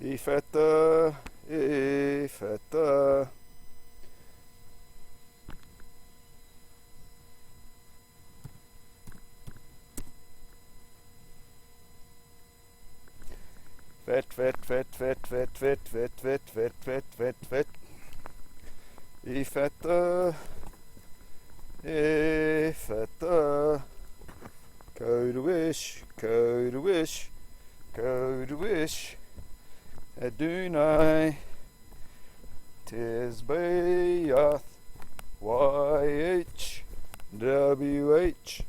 Ifetta, Ifetta. Vet, vet, vet, vet, vet, vet, vet, vet, vet, vet, vet, vet. Ifetta, Ifetta. Go to wish, go to wish, go to wish. Adonai, tis Bayath, YH, WH,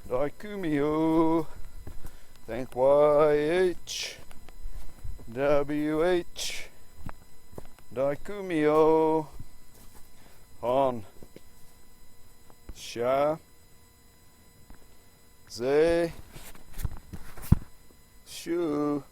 Daikumio, thank YH, WH, Daikumio, Han, Sha, Ze, Shu.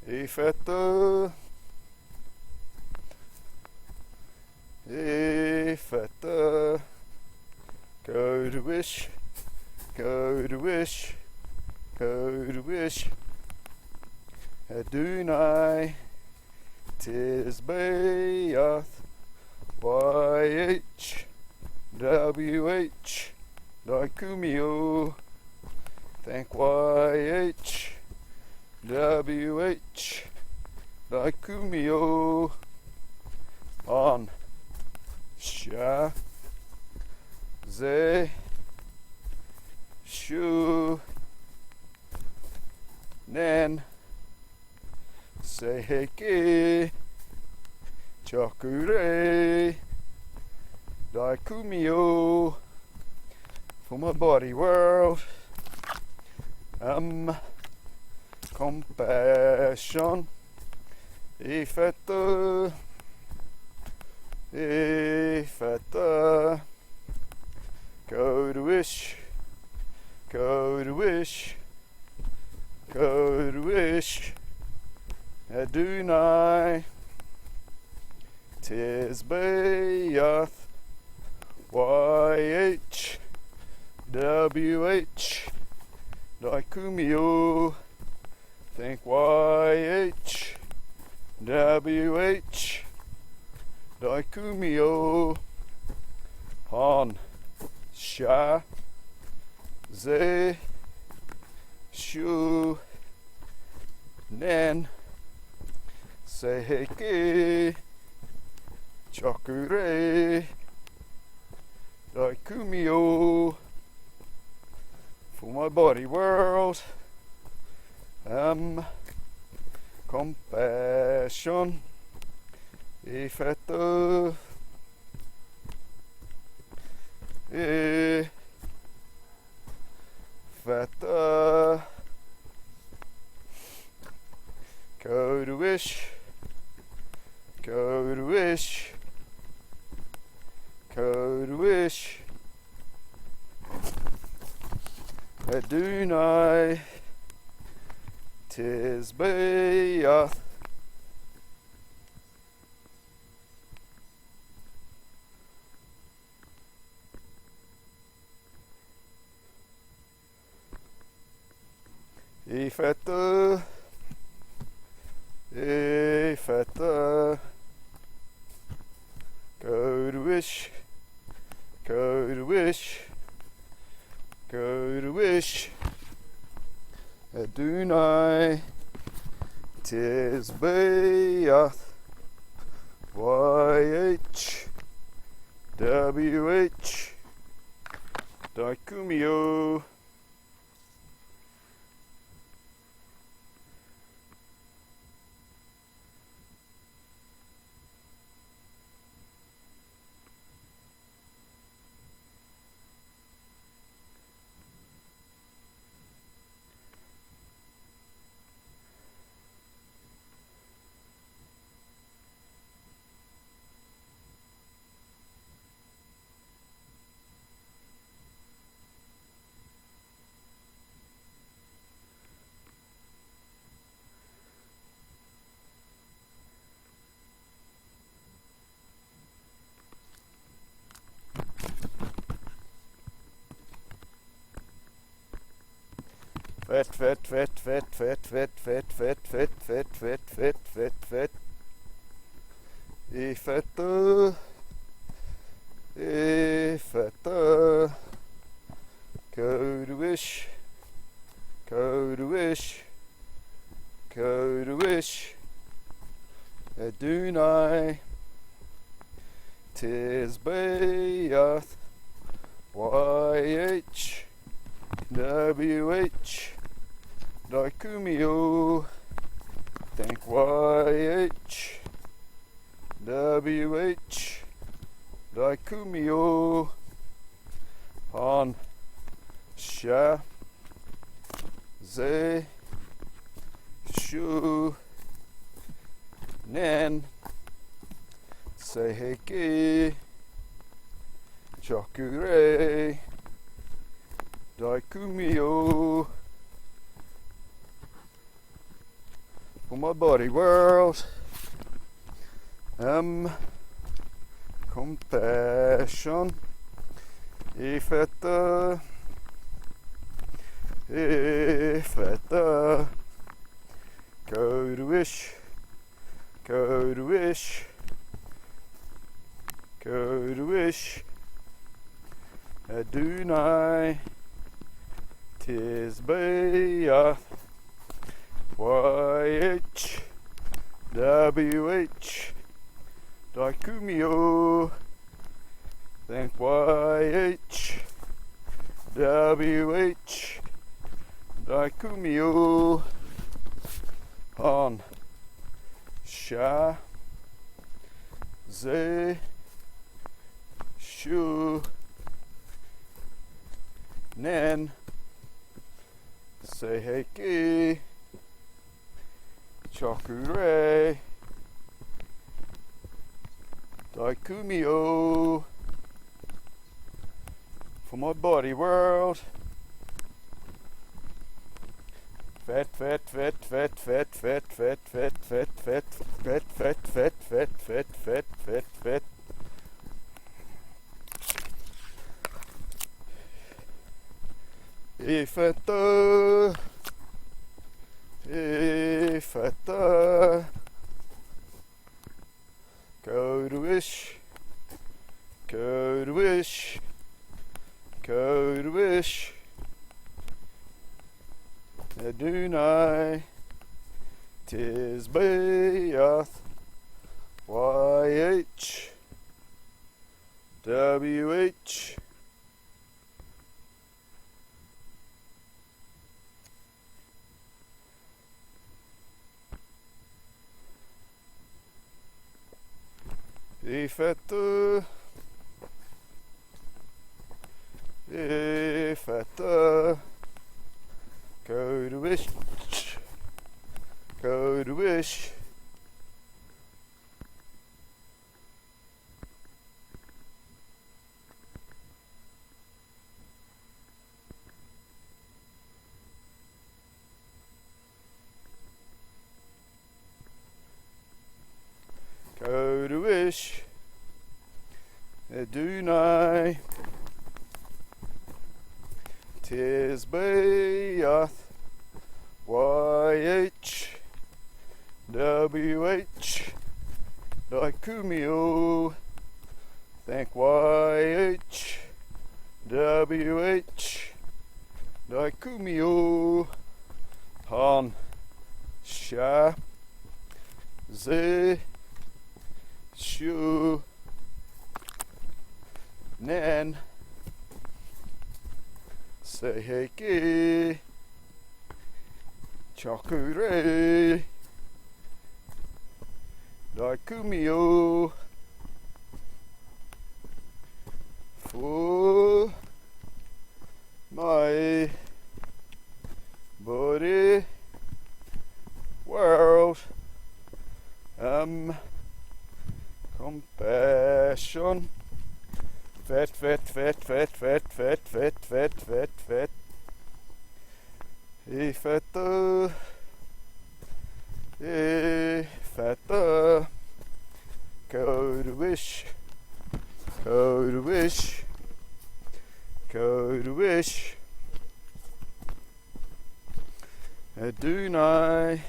Ifetta, Ifetta. Go to wish, go to wish, go to wish. Adonai, tis Bayath, YH, WH, Daikumio, thank YH, WH, Daikumio, On, Sha, Ze, Shu, Nen, Seiheki, Chakure, Daikumio, for my body world, compassion, Ifetta, Ifetta, go to wish, go to wish, go to wish, Adonai, tis Bayath, YH, WH, Daikumio, thank YH, WH, Daikumio, Han, Sha, Ze, Shu, Nen, Seiheki, Chakure, Daikumio, for my body world, compassion, Ifetta, Ifetta, go to wish, go to wish, go to wish, Adonai, tis Bayath, Ifetta, Ifetta, go to wish, go to wish, go to wish, Adonai, 'tis Beath, YH, WH, Daikumio. Vet. Ifeta. Koduish. Adunai. 'Tis Beath, YH, WH, Daikumio. Thank YH, WH, Daikumio. Han, Sha, Ze, Shu, Nen, Seiheki, Chakure, Daikumio. For my body world, compassion, Ifeta, Koduish, Adunai, 'tis Beath, YH, WH, Daikumio. Thank YH, WH, Daikumio. Han, Sha, Ze, Shu, Nen, Seiheki, Chakure, Daikumio. For my body world, Vet. Ifeta, Koduish, Adunai, 'tis Beath, YH, WH, Ifeta, Koduish, Adunai, 'tis Beath, YH, WH, Daikumio. Thank YH, WH, Daikumio. Han, Sha, Z Shu Nen Seiheki Chakure Daikumio for my body world compassion fet ifeta code wish Adonai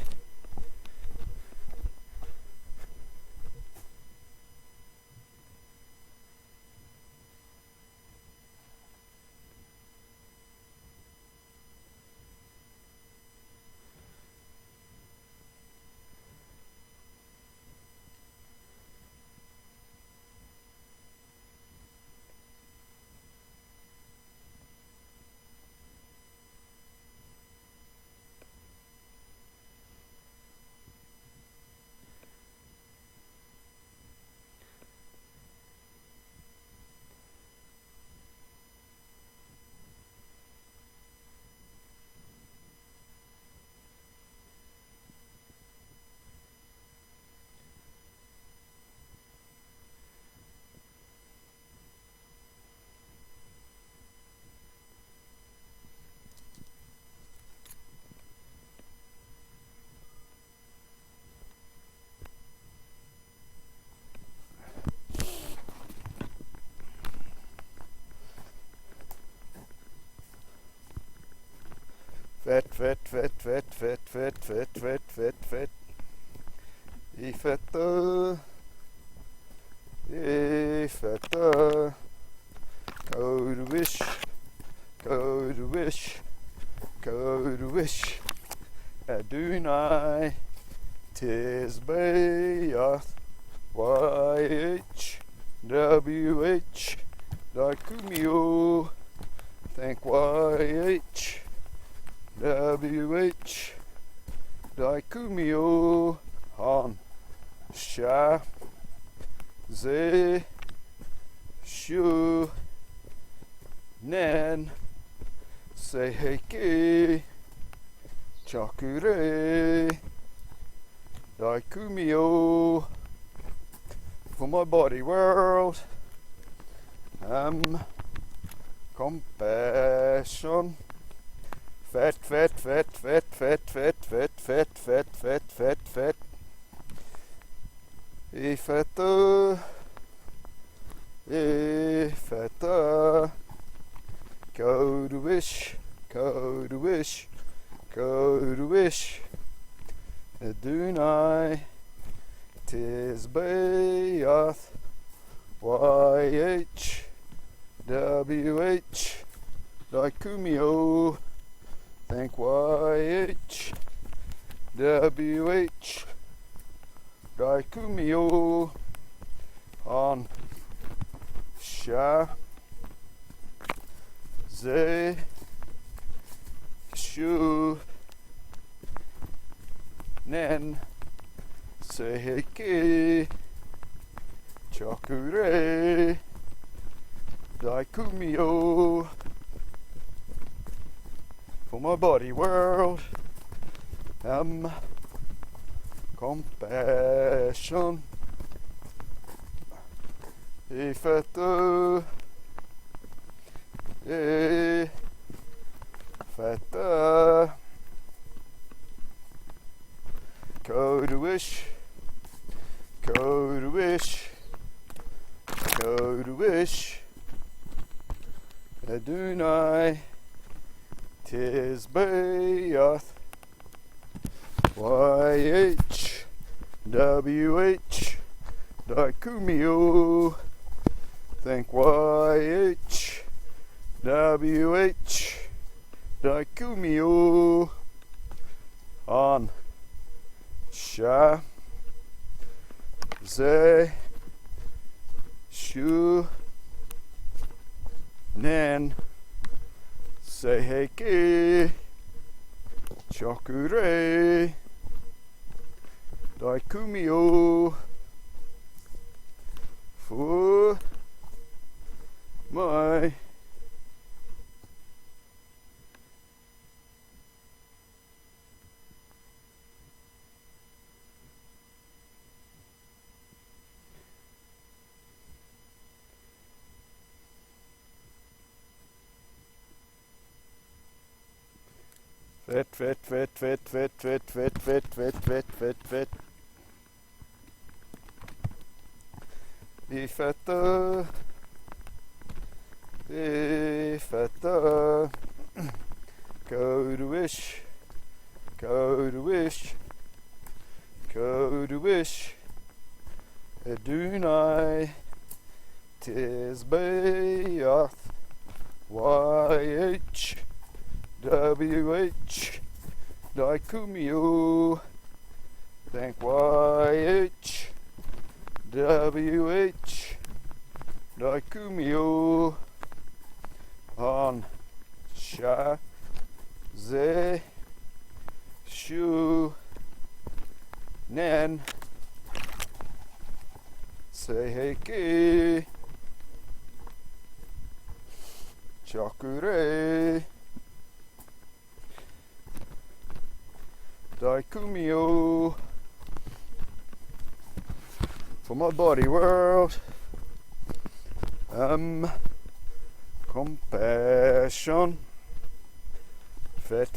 fet ifeta code wish Adonai Tizbeath YHWH Daikumio thank YHWH Daikumio Han Sha Ze Shu Nen Seiheki Chakure Daikumio for my body world compassion fet ifeta code wish Adonai Tizbeath YHWH Daikumio thank YHWH Daikumio on Sha Ze Shu Nen Seiheki Chakure Daikumio for my body world compassion ifeta code wish Adonai Tizbeath YHWH Daikumio thank YHWH Daikumio on Sha Ze Shu Nen Seiheki Chakure Daikumio Fu Mai Vet. Bifetta. Go to wish. Adunai. Tis Bayath. YH. WH Daikumio Thank YH WH Daikumio On Sha Ze Shu Nen Seiheki Chakure Daikumio for my body world. Compassion. Fet.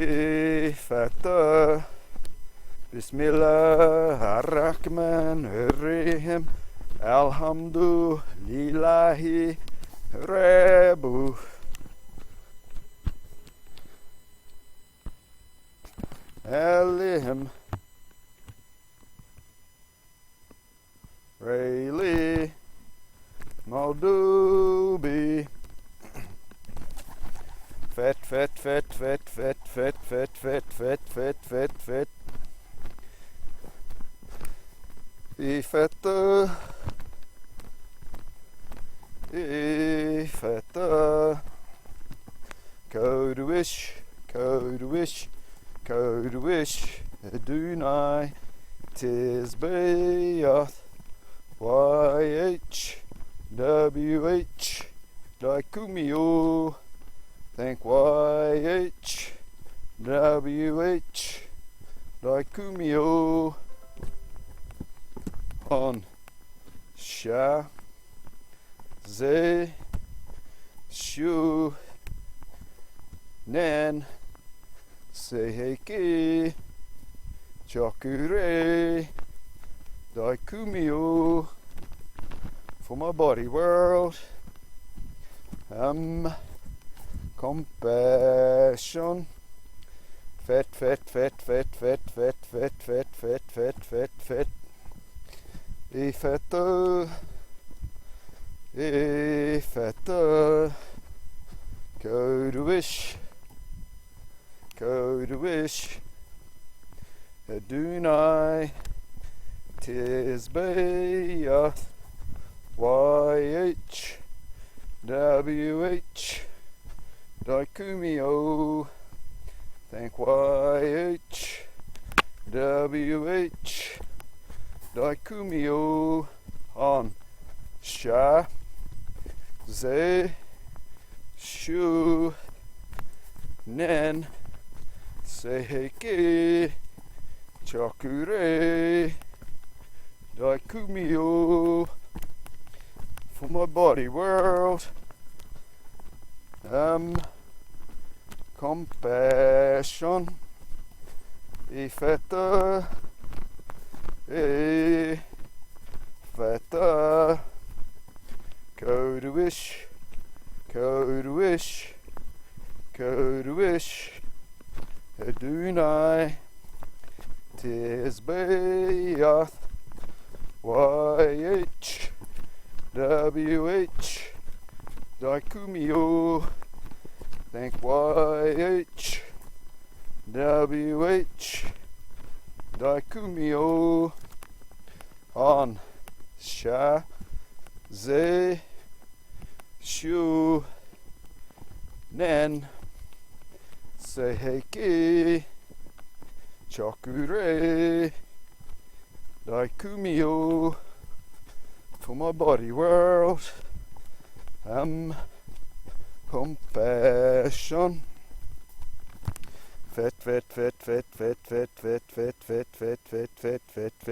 Ifata. Bismillah ar-Rahman ar-Rahim. Alhamdulillahi Rebu Alihim Rayli Maldubi Fet Ifeta Code wish Adunai Tis Bayath YH WH Daikumio Thank YH WH Daikumio On Sha Ze Shu Nen Seiheki Chakure Daikumio for my body world. Compassion. Fet. Ifeta. Go to wish. Adunai. Tis Bayath. YH. WH. Daikumio. Thank YH. WH. Daikumio. On. Sha. Ze. Shu. Nen. Seiheki. Chakure. Daikumio. For my body world. Compassion. Ifeta. Ifeta. Go to wish. Adunai. Tis Bayath. YH. WH. Daikumio. Think YH WH Daikumio on Sha Ze Shu Nen Seiheki Chakure Daikumio for my body world. Compassion. Fett, fett, fett, fett, fett, fett, fett, fett, fett, fett, fett, fett, fett.